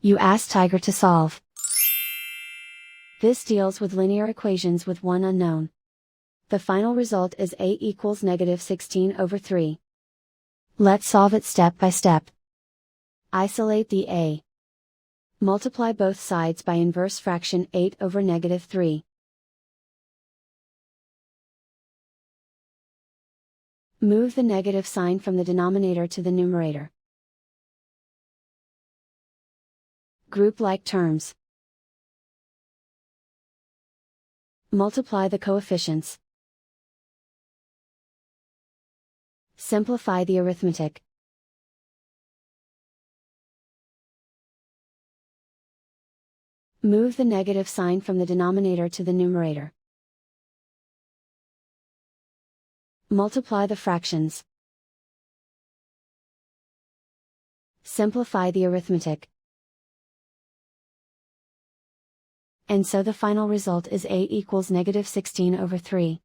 You ask Tiger to solve. This deals with linear equations with one unknown. The final result is a equals -16/3. Let's solve it step by step. Isolate the a. Multiply both sides by inverse fraction 8/3. Move the negative sign from the denominator to the numerator. Group like terms. Multiply the coefficients. Simplify the arithmetic. Move the negative sign from the denominator to the numerator. Multiply the fractions. Simplify the arithmetic. And so the final result is a equals -16/3.